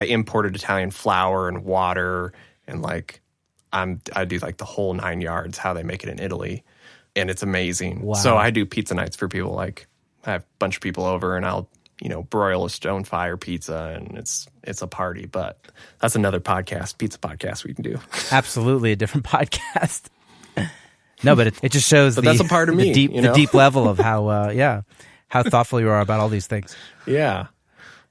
I imported Italian flour and water, and like I do like the whole 9 yards, how they make it in Italy, and it's amazing. Wow. So I do pizza nights for people. Like I have a bunch of people over, and I'll broil a stone fire pizza, and it's a party. But that's another podcast, pizza podcast we can do. Absolutely, a different podcast. No, but it just shows that's a part of me, the deep level of how how thoughtful you are about all these things. Yeah,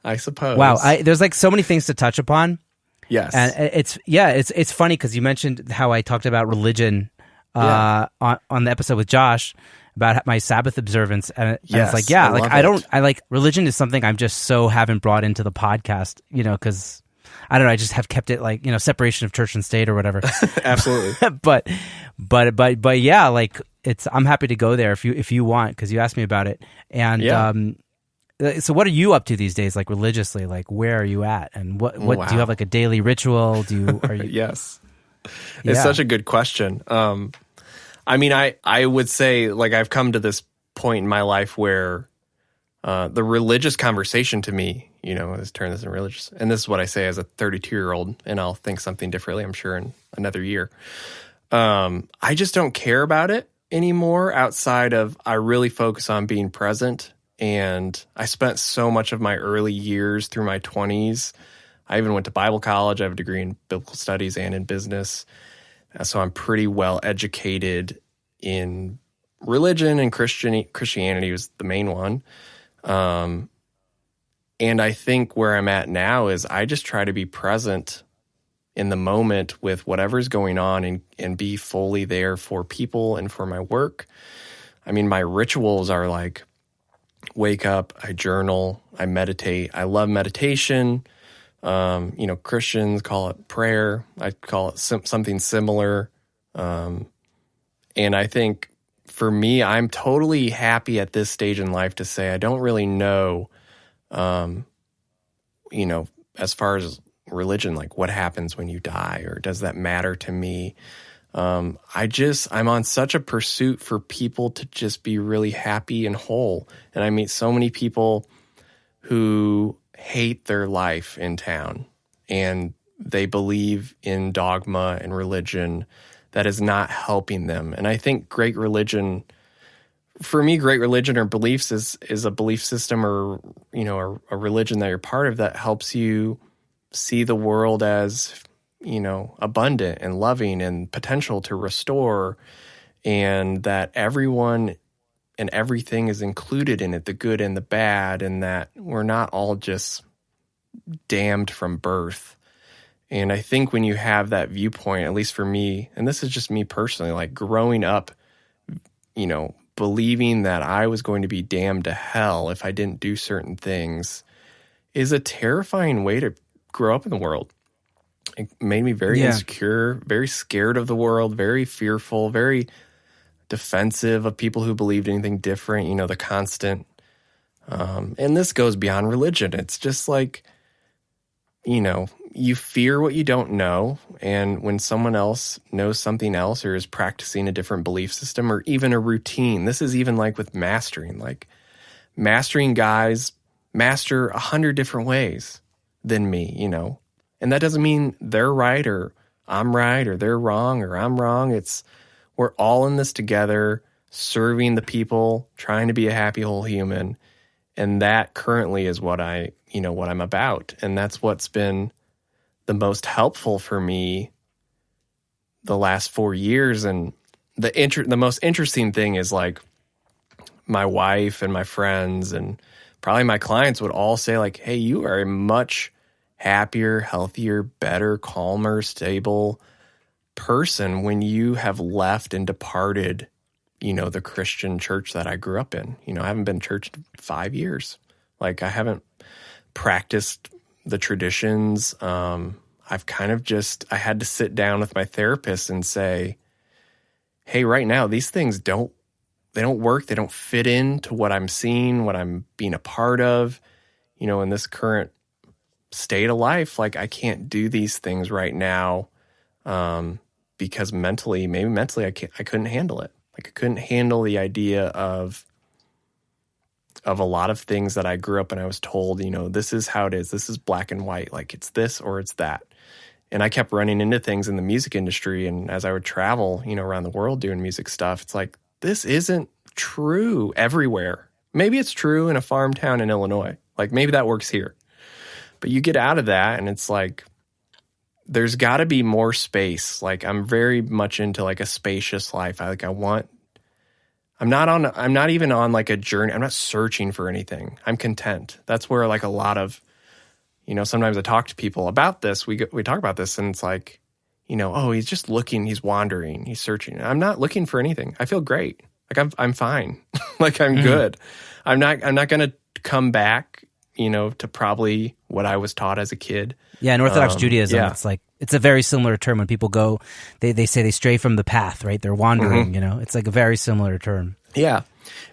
I suppose. Wow, there's like so many things to touch upon. Yes, and it's funny because you mentioned how I talked about religion on the episode with Josh about my Sabbath observance, and it's like I like religion is something I'm just so haven't brought into the podcast, because I don't know, I just have kept it like separation of church and state or whatever. Absolutely. but yeah, like I'm happy to go there if you want, because you asked me about it. And so what are you up to these days, like religiously? Like where are you at, and what do you have, like a daily ritual? Are you? Yes, it's such a good question. I mean, I would say, like, I've come to this point in my life where the religious conversation to me, has turned this into religious. And this is what I say as a 32-year-old, and I'll think something differently, I'm sure, in another year. I just don't care about it anymore outside of I really focus on being present. And I spent so much of my early years through my 20s. I even went to Bible college. I have a degree in biblical studies and in business. So I'm pretty well educated in religion, and Christianity was the main one. And I think where I'm at now is I just try to be present in the moment with whatever's going on and be fully there for people and for my work. I mean, my rituals are like wake up, I journal, I meditate. I love meditation. Christians call it prayer. I call it something similar. And I think for me, I'm totally happy at this stage in life to say I don't really know, as far as religion, like what happens when you die, or does that matter to me? I'm on such a pursuit for people to just be really happy and whole. And I meet so many people who hate their life in town, and they believe in dogma and religion that is not helping them. And I think great religion or beliefs is a belief system, or a religion that you're part of that helps you see the world as abundant and loving and potential to restore, and that everyone and everything is included in it, the good and the bad, and that we're not all just damned from birth. And I think when you have that viewpoint, at least for me, and this is just me personally, like growing up, believing that I was going to be damned to hell if I didn't do certain things is a terrifying way to grow up in the world. It made me very insecure, very scared of the world, very fearful, very defensive of people who believed anything different, the constant. And this goes beyond religion. It's just like, you fear what you don't know. And when someone else knows something else or is practicing a different belief system or even a routine, this is even like with mastering. Like mastering guys master 100 different ways than me, And that doesn't mean they're right or I'm right, or they're wrong or I'm wrong. It's we're all in this together, serving the people, trying to be a happy whole human. And that currently is what what I'm about. And that's what's been the most helpful for me the last 4 years. And the most interesting thing is like my wife and my friends and probably my clients would all say like, hey, you are a much happier, healthier, better, calmer, stable person when you have left and departed, the Christian church that I grew up in. I haven't been to church in 5 years. Like I haven't practiced the traditions. I've kind of I had to sit down with my therapist and say, hey, right now, these things don't work. They don't fit into what I'm seeing, what I'm being a part of, in this current state of life. Like I can't do these things right now because mentally I couldn't handle it. Like I couldn't handle the idea of of a lot of things that I grew up and I was told, this is how it is. This is black and white. Like it's this or it's that. And I kept running into things in the music industry. And as I would travel, around the world doing music stuff, it's like, this isn't true everywhere. Maybe it's true in a farm town in Illinois. Like maybe that works here. But you get out of that and it's like, there's got to be more space. Like I'm very much into like a spacious life. I'm not even on like a journey. I'm not searching for anything. I'm content. That's where like a lot of, sometimes I talk to people about this. We talk about this and it's like, oh, he's just looking, he's wandering, he's searching. I'm not looking for anything. I feel great. Like I'm fine. Like I'm good. I'm not going to come back, to probably what I was taught as a kid. Yeah, in Orthodox Judaism, it's like, it's a very similar term when people go, they say they stray from the path, right? They're wandering, it's like a very similar term. Yeah.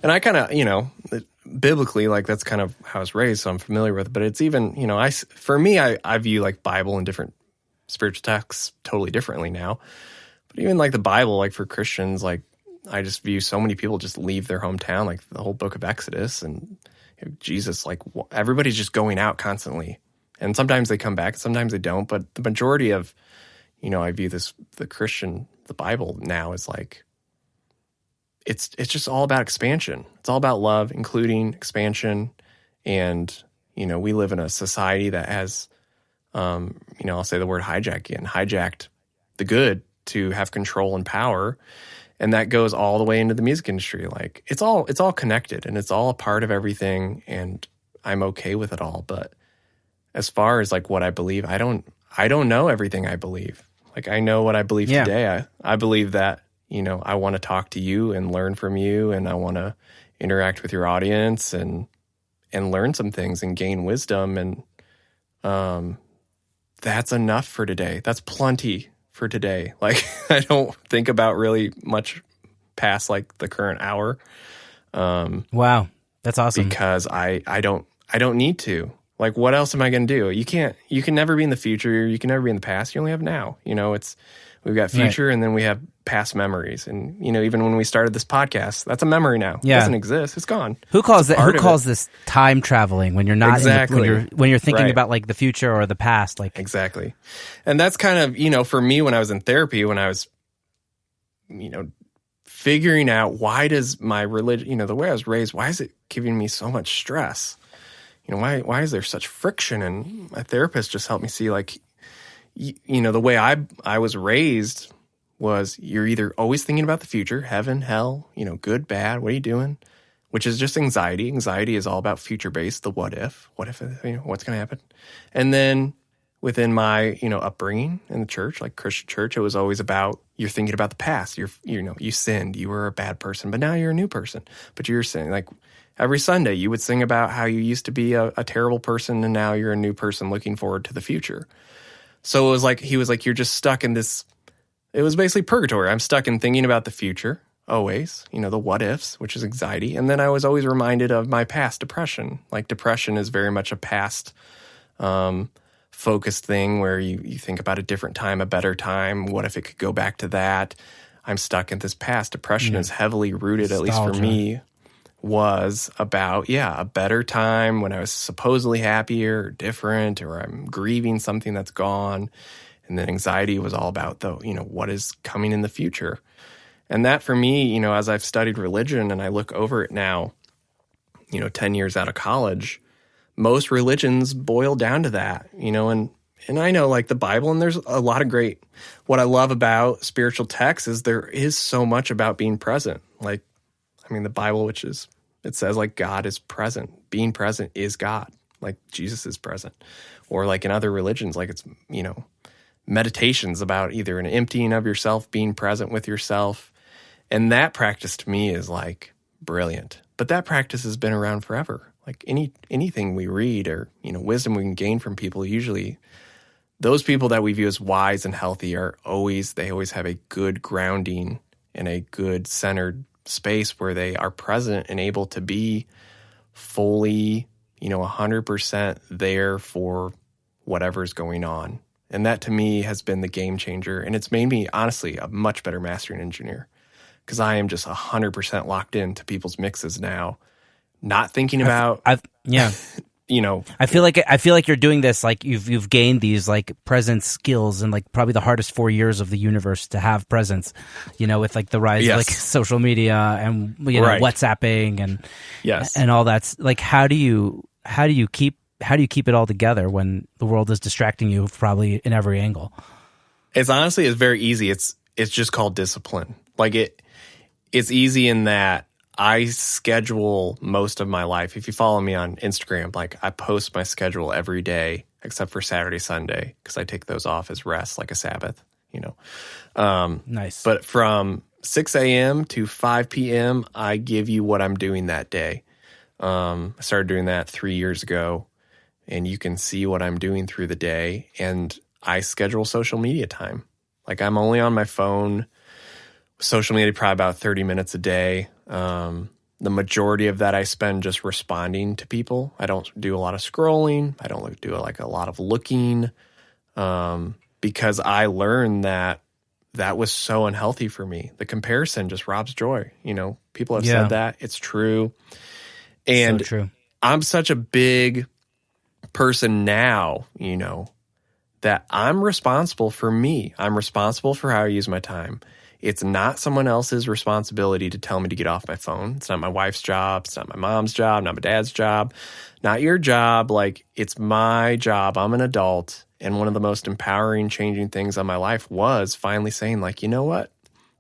And I kind of, biblically, like that's kind of how I was raised, so I'm familiar with it. But it's even, for me, I view like Bible and different spiritual texts totally differently now. But even like the Bible, like for Christians, like I just view so many people just leave their hometown, like the whole book of Exodus and Jesus, like everybody's just going out constantly. And sometimes they come back, sometimes they don't. But the majority of, I view the Bible now is like, it's just all about expansion. It's all about love, including expansion. And, we live in a society that has, I'll say the word hijacked the good to have control and power. And that goes all the way into the music industry. Like it's all connected and it's all a part of everything. And I'm okay with it all. But as far as like what I believe, I don't know everything I believe. Like I know what I believe today. I believe that, I want to talk to you and learn from you, and I want to interact with your audience and learn some things and gain wisdom. And that's enough for today. That's plenty for today. Like I don't think about really much past like the current hour. Wow, that's awesome. Because I don't need to. Like what else am I going to do? You can never be in the future. You can never be in the past. You only have now. We've got future and then we have past memories. And, even when we started this podcast, that's a memory now. Yeah. It doesn't exist. It's gone. Who calls this time traveling when you're not when you're thinking about like the future or the past? Like exactly. And that's kind of, for me when I was in therapy, when I was, figuring out why does my religion, the way I was raised, why is it giving me so much stress? Why is there such friction? And my therapist just helped me see like, the way I was raised was you're either always thinking about the future, heaven, hell, good, bad, what are you doing? Which is just anxiety. Anxiety is all about future-based, the what if, what's going to happen? And then within my, upbringing in the church, like Christian church, it was always about you're thinking about the past. You sinned, you were a bad person, but now you're a new person. But you're saying like every Sunday you would sing about how you used to be a terrible person and now you're a new person looking forward to the future. So it was like, he was like, you're just stuck in this, it was basically purgatory. I'm stuck in thinking about the future, always, the what ifs, which is anxiety. And then I was always reminded of my past depression. Like depression is very much a past focused thing where you think about a different time, a better time. What if it could go back to that? I'm stuck in this past. Depression is heavily rooted, nostalgia. At least for me, was about, a better time when I was supposedly happier or different, or I'm grieving something that's gone. And then anxiety was all about what is coming in the future. And that for me, as I've studied religion and I look over it now, 10 years out of college, most religions boil down to that, and I know like the Bible, and there's a lot of great, what I love about spiritual texts is there is so much about being present. Like, the Bible, it says like God is present. Being present is God. Like Jesus is present. Or like in other religions, like it's, meditations about either an emptying of yourself, being present with yourself. And that practice to me is like brilliant. But that practice has been around forever. Like anything we read or, wisdom we can gain from people, usually those people that we view as wise and healthy they always have a good grounding and a good centered space where they are present and able to be fully, 100% there for whatever's going on. And that to me has been the game changer. And it's made me, honestly, a much better mastering engineer because I am just 100% locked into people's mixes now. not thinking about, yeah. you know, I feel like you're doing this, like you've gained these like presence skills in like probably the hardest 4 years of the universe to have presence, with like the rise of like social media and WhatsApping and all that's like, how do you keep it all together when the world is distracting you probably in every angle? It's very easy. It's just called discipline. Like it's easy in that I schedule most of my life. If you follow me on Instagram, like I post my schedule every day except for Saturday, Sunday, because I take those off as rest, like a Sabbath, Nice. But from 6 a.m. to 5 p.m., I give you what I'm doing that day. I started doing that 3 years ago, and you can see what I'm doing through the day. And I schedule social media time. Like I'm only on my phone, social media probably about 30 minutes a day. The majority of that I spend just responding to people. I don't do a lot of scrolling. I don't do like a lot of looking, because I learned that was so unhealthy for me. The comparison just robs joy. People have said that. It's true. And so true. I'm such a big person now, that I'm responsible for me. I'm responsible for how I use my time. It's not someone else's responsibility to tell me to get off my phone. It's not my wife's job. It's not my mom's job, not my dad's job, not your job. Like, it's my job. I'm an adult. And one of the most empowering, changing things on my life was finally saying, like, you know what?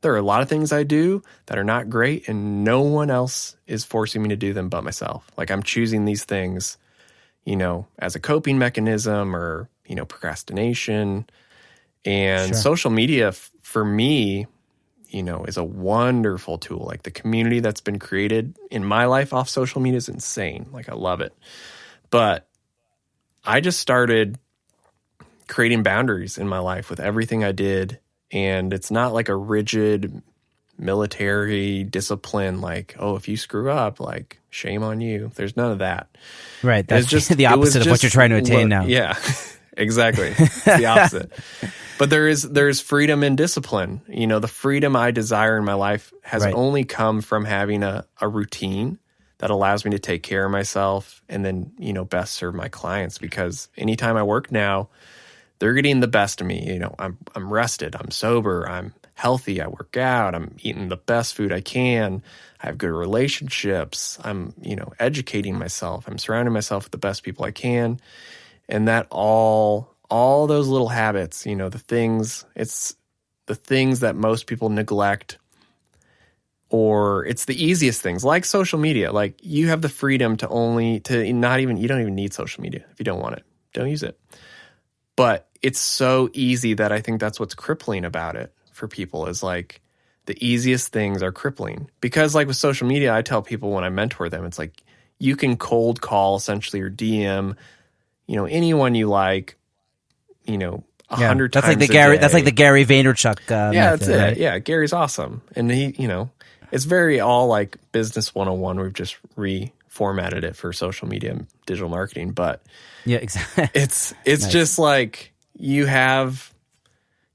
There are a lot of things I do that are not great, and no one else is forcing me to do them but myself. Like, I'm choosing these things, as a coping mechanism or, procrastination. And social media, for me, is a wonderful tool. Like the community that's been created in my life off social media is insane. Like I love it. But I just started creating boundaries in my life with everything I did. And it's not like a rigid military discipline, like, oh, if you screw up, like, shame on you. There's none of that. Right. That's just the opposite of what you're trying to attain now. Yeah, exactly. It's the opposite. But there's freedom in discipline. The freedom I desire in my life has only come from having a routine that allows me to take care of myself and then, best serve my clients. Because anytime I work now, they're getting the best of me. I'm rested, I'm sober, I'm healthy, I work out, I'm eating the best food I can, I have good relationships, I'm, educating myself, I'm surrounding myself with the best people I can. And that all those little habits, it's the things that most people neglect, or it's the easiest things like social media. Like you have the freedom you don't even need social media. If you don't want it, don't use it. But it's so easy that I think that's what's crippling about it for people, is like the easiest things are crippling. Because like with social media, I tell people when I mentor them, it's like you can cold call essentially or DM, anyone you like, 100 times a day. That's like the Gary Vaynerchuk yeah, method, that's it. right? Yeah, Gary's awesome. And he, it's very all like business 101. We've just reformatted it for social media and digital marketing. But yeah, exactly. It's nice. Just like you have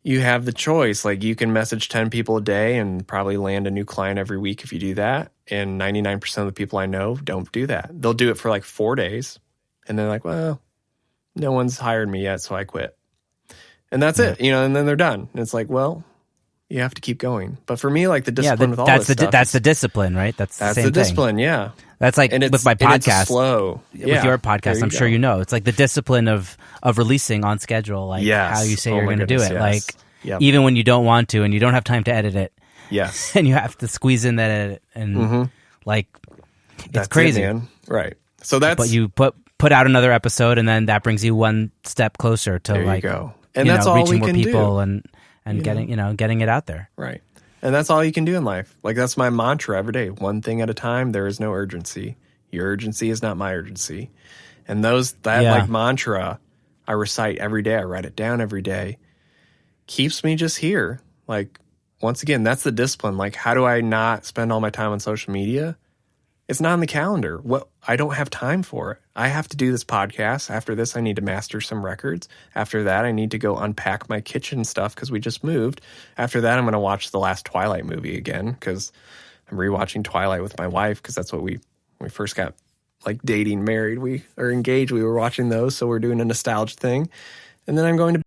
the choice. Like you can message 10 people a day and probably land a new client every week if you do that. And 99% of the people I know don't do that. They'll do it for like 4 days. And they're like, well, no one's hired me yet, so I quit. And that's it, and then they're done. And it's like, well, you have to keep going. But for me, like the discipline with all this stuff. That's the discipline, right? That's the same discipline, thing. yeah. That's like with my podcast. It's slow. With your podcast, I'm sure you know. It's like the discipline of releasing on schedule, like how you say you're going to do it. Yes. Like even when you don't want to and you don't have time to edit it. Yes. And you have to squeeze in that edit. And it's crazy. Man. Right. So that's... But you put out another episode, and then that brings you one step closer to there like... you go. And that's all reaching we more can people do. and getting it out there. Right. And that's all you can do in life. Like that's my mantra every day. One thing at a time. There is no urgency. Your urgency is not my urgency. And that mantra I recite every day. I write it down every day. Keeps me just here. Like once again, that's the discipline. Like how do I not spend all my time on social media? It's not on the calendar. I don't have time for it. I have to do this podcast. After this, I need to master some records. After that, I need to go unpack my kitchen stuff because we just moved. After that, I'm going to watch the last Twilight movie again because I'm rewatching Twilight with my wife because that's what we we first got like dating, married, we are engaged. We were watching those, so we're doing a nostalgia thing. And then I'm going to